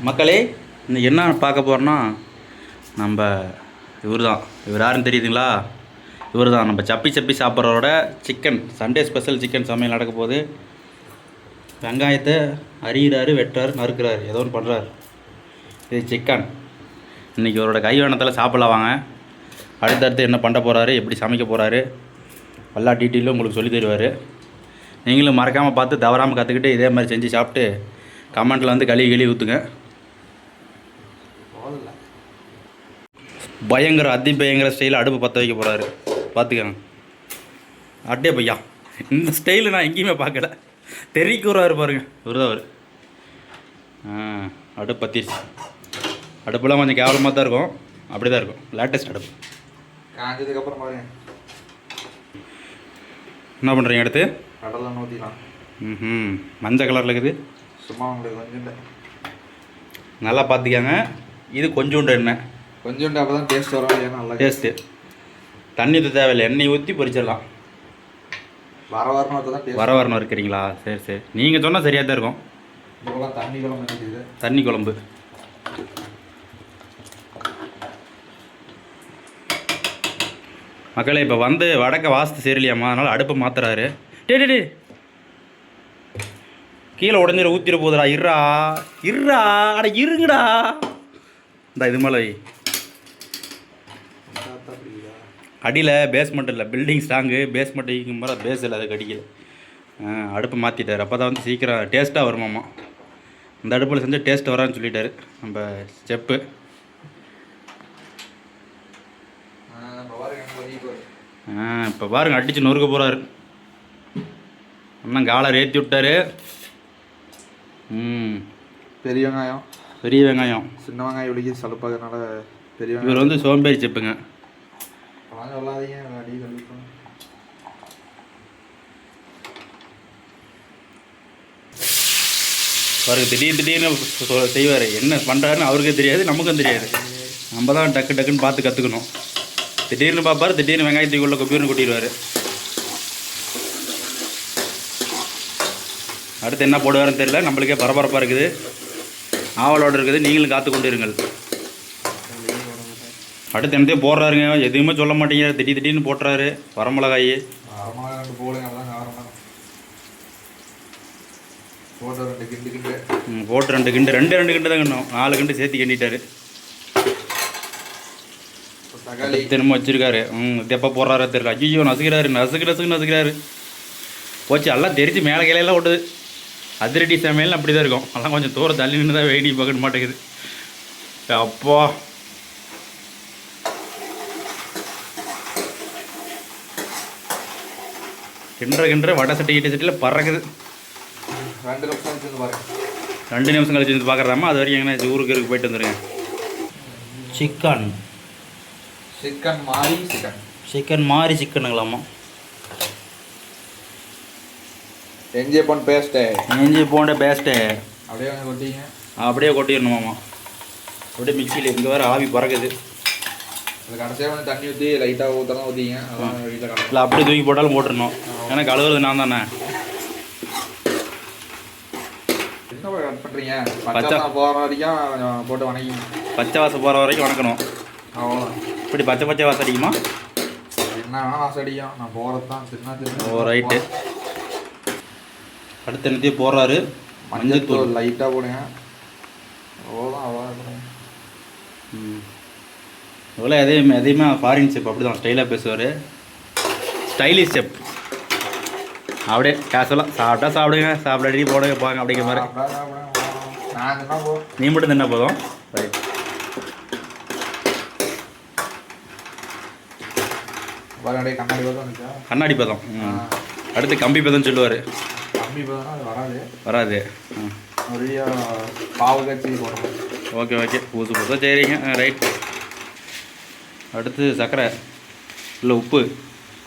மக்களே இன்னைக்கு என்ன பார்க்க போகிறோன்னா நம்ம இவர் யாருன்னு தெரியுதுங்களா? இவர் தான் நம்ம சப்பி சப்பி சாப்பிட்றோட சிக்கன் சண்டே ஸ்பெஷல் சிக்கன் சமையல் நடக்க போகுது. வெங்காயத்தை அரியிறாரு, வெட்டுறாரு, நறுக்கிறாரு, ஏதோ ஒன்று பண்ணுறாரு. இது சிக்கன். இன்றைக்கி அவரோட கைவண்ணத்தில் சாப்பிடலாம் வாங்க. அடுத்தடுத்து என்ன பண்ண போகிறாரு, எப்படி சமைக்க போகிறாரு, எல்லா டீட்டெயிலும் உங்களுக்கு சொல்லி தருவார். நீங்களும் மறக்காமல் பார்த்து தவறாமல் கற்றுக்கிட்டு இதே மாதிரி செஞ்சு சாப்பிட்டு கமெண்ட்டில் வந்து கழுவி ஊற்றுங்க. பயங்கர பயங்கர ஸ்டைலில் அடுப்பு பற்ற வைக்க போகிறாரு. பார்த்துக்கங்க. அட்டே பையா, இந்த ஸ்டைலு நான் எங்கேயுமே பார்க்கல. தெரிவிக்கிறாரு பாருங்க, இவர் அடுப்பு பற்றிடுச்சு. அடுப்புலாம் கொஞ்சம் கேவலமாக தான் இருக்கும், அப்படி தான் இருக்கும். லேட்டஸ்ட் அடுப்பு காஞ்சதுக்கப்புறம் பாருங்க என்ன பண்ணுறீங்க. அடுத்து கடலை ஊற்றிக்கலாம். மஞ்சள் கலரில் இருக்குது. சும்மா உங்களுக்கு கொஞ்சம் நல்லா பார்த்துக்கங்க. இது கொஞ்சோண்டு எண்ணெய், கொஞ்சோண்டு அப்போ தான் டேஸ்ட் வரும். ஏன்னா நல்லா டேஸ்ட்டு. தண்ணி ஊற்ற தேவையில்லை, எண்ணெய் ஊற்றி பொரிச்சிடலாம். வர வரணும் இருக்கிறீங்களா? சரி சரி, நீங்கள் சொன்னால் சரியாக தான் இருக்கும். தண்ணி குழம்பு, தண்ணி குழம்பு. மக்களே இப்போ வந்து வடக்க வாஸ்து சரியில்லையாம்மா, அதனால் அடுப்பை மாத்துறாரு. டே கீழே உடஞ்சிட ஊற்றிட போகுதுடா. இருடா அட இருங்கடா. இந்த இது மேலே அடியில் பேஸ்மெண்ட் இல்லை, பில்டிங் ஸ்ட்ராங்கு. பேஸ்மெண்ட்டுக்கும் போது பேஸ் இல்லை, அது கடிக்கல. அடுப்பு மாற்றிட்டார். அப்போ தான் வந்து சீக்கிரம் டேஸ்ட்டாக வருமாம்மா. இந்த அடுப்பில் செஞ்சால் டேஸ்ட் வரான்னு சொல்லிட்டாரு நம்ம செப்பு. இப்போ பாருங்க, அடித்து நொறுக்க போகிறாரு. அண்ணன் காலர் ஏற்றி விட்டார். பெரிய வெங்காயம் சின்ன வெங்காயம் விളിக்கு சலுப்பாகிறதுனால பெரிய இவர் வந்து சோம்பேறி செப்புங்க. சொல்லாதீங்க. பாருங்க, திடீர்னு செய்வார். என்ன பண்ணுறாருன்னு அவருக்கே தெரியாது, நமக்கும் தெரியாது. நம்ம தான் டக்குன்னு பார்த்து கற்றுக்கணும். திடீர்னு பார்ப்பார், திடீர்னு வெங்காயத்துக்குள்ளே கொப்பியூர்னு கொட்டிடுவார். அடுத்து என்ன போடுவாருன்னு தெரியல, நம்மளுக்கே பரபரப்பாக இருக்குது, ஆவலோடு இருக்குது. நீங்களும் காத்து கொண்டு இருங்கள். அடுத்து என்னத்தையும் போடுறாருங்க, எதுவுமே சொல்ல மாட்டேங்கிறார். திடீர்னு போட்டுறாரு. வரமிளகாய் போட்டு 2 கிண்டு தான் கிண்டோம். 4 கிண்டு சேர்த்து கிண்டிட்டாரு. தினமும் வச்சிருக்காரு. எப்போ போடுறாரு தெரியல. ஐயோ நசுக்கிறாரு. போச்சு, எல்லாம் தெரிஞ்சு மேலே கிளையெல்லாம் ஓட்டுது. அதிரடி சமையல் அப்படி தான் இருக்கும். எல்லாம் கொஞ்சம் தூரம் தள்ளி நின்று தான் வேடி பார்க்க மாட்டேங்குது. அப்பா கிண்டுற வடை சட்டியில் பறக்குது. 2 நிமிஷம் கழிச்சு வந்து பார்க்குறாமா. அது வரைக்கும் எங்கன்னா ஊருக்கு போயிட்டு வந்துடுங்க. சிக்கன் மாதிரி சிக்கனுங்களாம்மா. இஞ்சி பூண்டு பேஸ்ட்டு அப்படியே கொட்டிடணுமாம்மா. அப்படியே மிக்சியில். இங்கே வேறு ஆவி பறக்குது. கடைசியாக தண்ணி ஊற்றி லைட்டாக ஊற்றிங்க. இல்லை அப்படியே தூக்கி போட்டாலும் போட்டுடணும். ஏன்னா கழுவுறது நான் தானே. கட் பண்ணுறீங்க. பச்சை போகிற வரைக்கும் போட்டு வணக்கி, பச்சை வாசம் போகிற வரைக்கும் வணக்கணும். அவ்வளோதான். இப்படி பச்சை வாசம் அடிக்குமா? என்ன வேணால் வாசம் அடிக்கும். நான் போகிறது தான் சின்ன. ஓ ரைட்டு. அடுத்த என்னத்தையும் போடுறாரு. மஞ்சத்தூள் லைட்டாக போடுங்க. அவ்வளோதான். அவ்வளோ இவ்வளோ எதையுமே ஃபாரின் செப் அப்படி தான் ஸ்டைலாக பேசுவார். ஸ்டைலிஷ் செப். அப்படியே கேஷுவலாக சாப்பிடுங்க, சாப்பிடாடி போடுங்க போங்க அப்படிங்கிற மாதிரி. நீ மட்டும் தின்னா போதும். ரைட். கண்ணாடி பதம். அடுத்து கம்பி பதம் சொல்லுவார். வராது. பாவு கட்சி போடுறோம். ஓகே புதுசாக சரிங்க. ரைட். அடுத்து சர்க்கரை இல்லை உப்பு.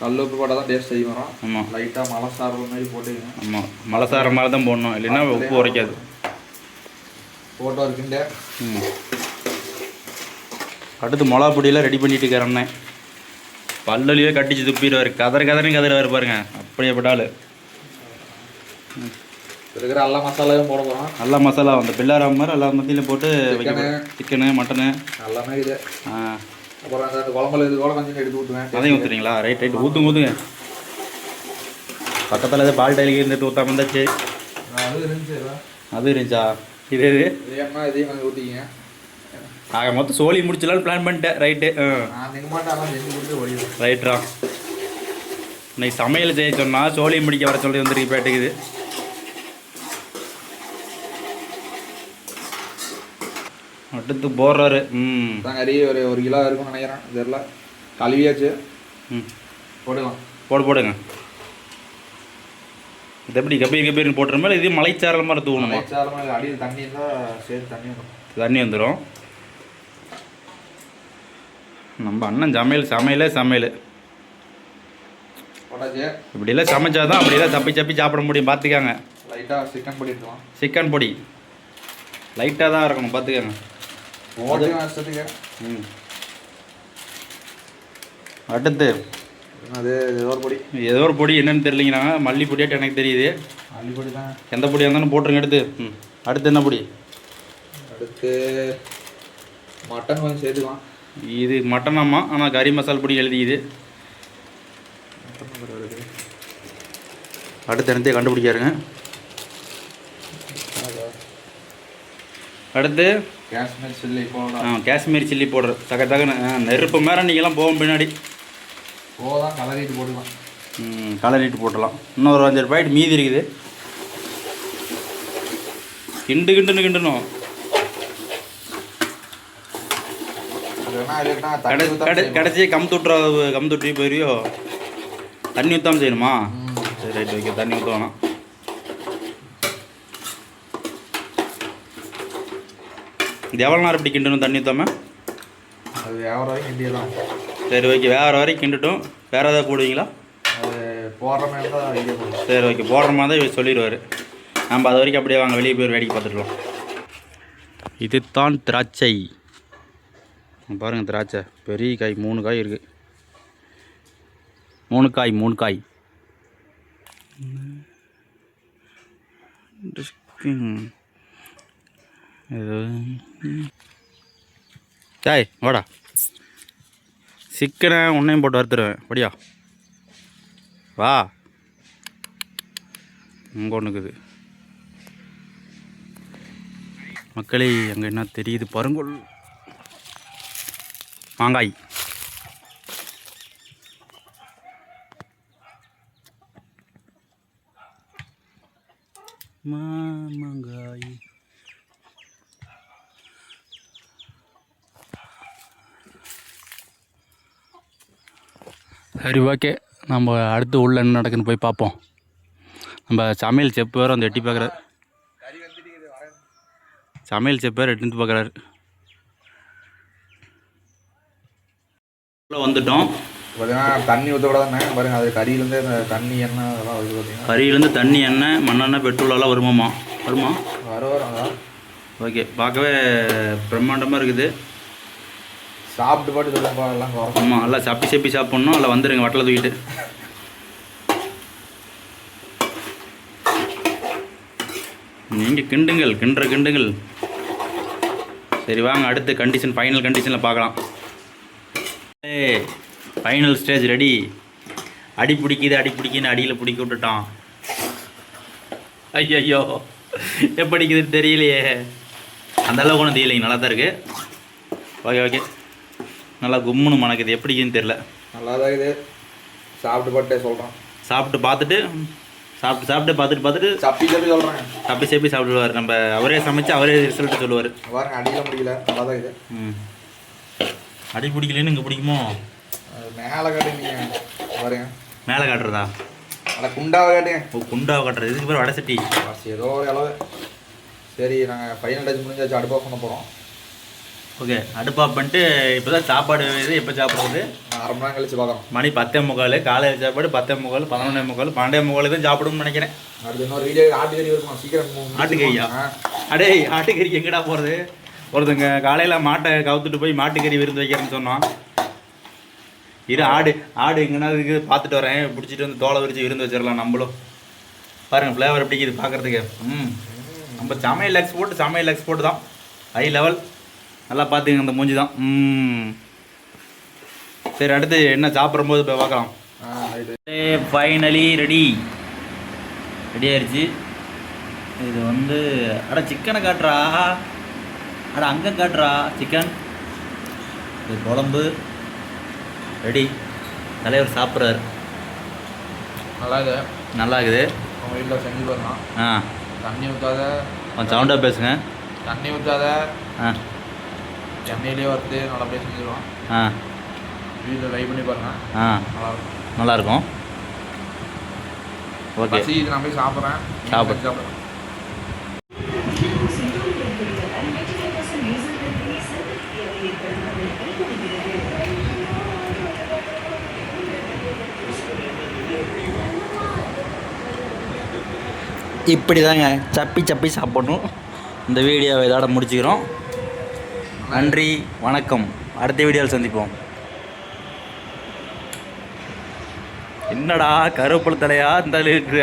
கல் உப்பு போட்டால் தான் டேஸ்ட் செய்ய வரும். ஆமாம். லைட்டாக மலை சாறு மாதிரி போட்டுக்கங்க. ஆமாம், மலை சாறு மாதிரி தான் போடணும், இல்லைன்னா உப்பு உரைக்காது. போட்டோ இருக்குண்ட. அடுத்து மிளகா பொடியெல்லாம் ரெடி பண்ணிட்டு இருக்கிறேன்னே. பல்லுலேயே கட்டிச்சு துப்பிடுவார். கதறுன்னு கதறுவார் பாருங்க. அப்படியே பட்டால் இருக்கிற எல்லா மசாலாவும் போட போகிறோம். எல்லா மசாலா அந்த பில்லாராம மாதிரி எல்லா மத்தியிலும் போட்டு சிக்கனு மட்டனு எல்லாமே இது. அப்புறம் அந்த குழம்புல இது கூட கொஞ்சம் எடுத்து ஊற்றுவேன். அதையும் ஊற்றுறீங்களா? ரைட் ரைட், ஊற்றுங்க. பக்கத்தில் ஏதோ பால் டைலுக்கு இருந்துட்டு ஊற்றாம இருந்தாச்சு. அது இருந்துச்சா? இது ஏன்னா இதையும் கொஞ்சம் ஊற்றிக்கிங்க. ஆக மொத்தம் சோழி முடிச்சலான்னு பிளான் பண்ணிட்டேன். ரைட்டு. ரைட்ரா. இன்னைக்கு சமையல் செய்ய சொன்னால் சோழி முடிக்க வர சொல்லி வந்துருக்கு பேட்டுக்குது. அடுத்து போடுறாரு. கறி ஒரு 1 கிலோ இருக்கும்னு நினைக்கிறேன். இதெல்லாம் கழுவியாச்சு. போடுங்க. போடுங்க. இது எப்படி கபீர்னு போட்டுற மாதிரி இது மலைச்சாரல் மாதிரி தூவணுமா? மலைச்சாரல் அடியில் தண்ணி இருந்தால் சேர்த்து தண்ணி வந்துடும். நம்ம அண்ணன் சமையல் இப்படிலாம் சமைச்சாதான் அப்படிலாம் சப்பி சாப்பிட முடியும். பார்த்துக்காங்க. லைட்டாக சிக்கன் பொடி எடுத்துக்கலாம். சிக்கன் பொடி லைட்டாக தான் இருக்கணும். பார்த்துக்காங்க. அடுத்து அது ஏதோ ஒரு பொடி என்னன்னு தெரியலங்கண்ணா. மல்லி பொடியாட்டு எனக்கு தெரியுது. மல்லி பொடி தான். எந்த பொடியாக இருந்தாலும் போட்டுருங்க. அடுத்து என்ன பொடி? அடுத்து மட்டன் கொஞ்சம் சேர்த்துக்கலாம். இது மட்டனாமா, ஆனால் கறி மசாலா பொடி எழுதிக்குது. அடுத்து என்னத்தையும் கண்டுபிடிக்காருங்க. அடுத்து காஷ்மீர் சில்லி போடுற தகன்னு நெருப்பு மேலே நீங்கள்லாம் போகும் பின்னாடி கலரிட்டு போட்டுக்கலாம். கலரிட்டு போட்டலாம். இன்னொரு 5 ரூபாய்ட்டு மீதி இருக்குது. கிண்டணும். கடைசியே கமுத்துட்டி போயிரியோ. தண்ணி ஊற்றாமல் செய்யணுமா? சரி ரைட், ஓகே. தண்ணி ஊற்ற வேணாம். இது எவ்வளோ நேரம் இப்படி கிண்டணும் தண்ணி ஊற்றாமல்? அது வேற வரைக்கும் கிண்டிடலாம். சரி ஓகே, வேற வரைக்கும் கிண்டட்டும். வேறு ஏதாவது போடுவீங்களா? அது போடுற மாதிரி தான். சரி ஓகே, போடுற மாதிரி தான் சொல்லிடுவார். நம்ம அது வரைக்கும் அப்படியே வாங்க, வெளியே போய் வேடிக்கை பார்த்துட்டுலாம். இது தான் திராட்சை. பாருங்கள், திராட்சை பெரிய காய். 3 காய் இருக்குது. 3 காய். டேய் வாடா, சிக்கனை உன்னையும் போட்டு வறுத்துருவேன். படியா வா. இங்கே ஒன்று இருக்குது மக்களே. அங்கே என்ன தெரியுது பாருங்கள், மாங்காய். மாங்காய். சரி ஓகே, நம்ம அடுத்து உள்ள என்ன நடக்குன்னு போய் பார்ப்போம். நம்ம சமையல் செப்பு வேறு வந்து எட்டி பார்க்குறாரு. சமையல் செப்பு வேறு எட்டு பார்க்குறாரு. வந்துட்டோம். பார்த்தீங்கன்னா தண்ணி ஊற்றக்கூடாதுண்ணே. பாருங்கள், அது கறியிலேருந்து தண்ணி எண்ணெய் அதெல்லாம் வருது. பார்த்தீங்கன்னா கறியிலேருந்து தண்ணி எண்ணெய் மண்ணெண்ணெய் பெட்ரோலெல்லாம் வருமா? வரும். ஓகே, பார்க்கவே பிரம்மாண்டமாக இருக்குது. சாப்பிட்டு பாட்டு சொல்லுப்பா எல்லாம். ஆமாம், நல்லா சப்பி சாப்பிட்ணும். அதில் வந்துடுங்க வட்டலை தூக்கிட்டு. நீங்கள் கிண்டுங்கள். சரி வாங்க, அடுத்து ஃபைனல் கண்டிஷனில் பார்க்கலாம். Final stage ready. அடி பிடிக்குன்னு அடியில் பிடிக்க விட்டுட்டான். ஐயோ எப்படிக்குதுன்னு தெரியலையே. அந்த அளவுக்கு ஒன்றும் தெரியலைங்க, நல்லா தான் இருக்குது. ஓகே, நல்லா கும்முன்னு மணக்குது. எப்படிக்குன்னு தெரியல. நல்லா தான் இருக்குது. சாப்பிட்டு பார்த்துட்டே சொல்கிறோம். சாப்பிட்டு பார்த்துட்டு சப்பி சொல்கிறேன். சப்பி சாப்பிடுவார். நம்ம அவரே சமைச்சு அவரே ரிசல்ட்டு சொல்லுவார். பாருங்க, அடியில் முடியல. நல்லா தான் இருக்குது. அடி பிடிக்கலன்னு இங்கே பிடிக்குமோ? மேலே காட்டுங்க. பாருங்க, மேலே காட்டுறதா? ஆனால் குண்டாவை காட்டுங்க. குண்டாவை காட்டுறது. இதுக்கு பேர் வடை சட்டி. ஏதோ ஒரு அளவு. சரி, நாங்கள் ஃபைனல் டச் முடிஞ்சாச்சு. அடுப்பாக பண்ண போகிறோம். ஓகே, அடுப்பாக பண்ணிட்டு இப்போ தான் சாப்பாடு இது. எப்போ சாப்பிட்றது? 1/2 மணி நேரம் கழிச்சு பார்க்கலாம். மணி 10:45. காலையில் சாப்பாடு 10:45, 11:45, 12:45 தான் சாப்பிடும்னு நினைக்கிறேன். அடுத்து இன்னொரு வீடியோ ஆட்டுக்கறி இருக்கும். சீக்கிரம் ஆட்டுக்கறியா? அடே, ஆட்டுக்கறி எங்கடா போகிறது? ஒருத்தங்க காலையில் மாட்டை கவுத்துட்டு போய் மாட்டுக்கறி விருந்து வைக்கிறேன்னு சொன்னான். ஆடு எங்கன்னா இதுக்கு பார்த்துட்டு வரேன். பிடிச்சிட்டு வந்து தோலை விரிச்சு விருந்து வச்சிடலாம் நம்மளும். பாருங்கள் ஃப்ளேவர் எப்படி இருக்குது பார்க்குறதுக்கு. நம்ம சமையல் எக்ஸ்போர்ட் தான், ஹை லெவல். நல்லா பார்த்துங்க அந்த மூஞ்சி தான். சரி, அடுத்து என்ன சாப்பிடும்போது இப்போ பார்க்கலாம். ஃபைனலி ரெடி ஆயிடுச்சு. இது வந்து அட சிக்கனை காட்டுறா, அட அங்கே காட்டுறா சிக்கன். இது குழம்பு ரெடி. தலைவர் சாப்பிட்றாரு. நல்லா இருக்குது. உங்கள் வீட்டில் செஞ்சு பாருங்க. தண்ணி ஊற்றாத, கொஞ்சம் சவுண்டாக பேசுங்க. தண்ணி ஊற்றாத, எண்ணெயிலே வறுத்து நல்லபடியாக செஞ்சுருவோம். வீட்டில் ட்ரை பண்ணி பாருங்கள். நல்லாயிருக்கும். ஓகே, இது நான் போய் சாப்பிட்றேன். சாப்பிட்றேன். இப்படி தாங்க சப்பி சாப்பிடணும். இந்த வீடியோவை இதோட முடிச்சுக்கிறோம். நன்றி, வணக்கம். அடுத்த வீடியோவில் சந்திப்போம். என்னடா கருவேப்பிலை தலையா இந்த இருக்கிற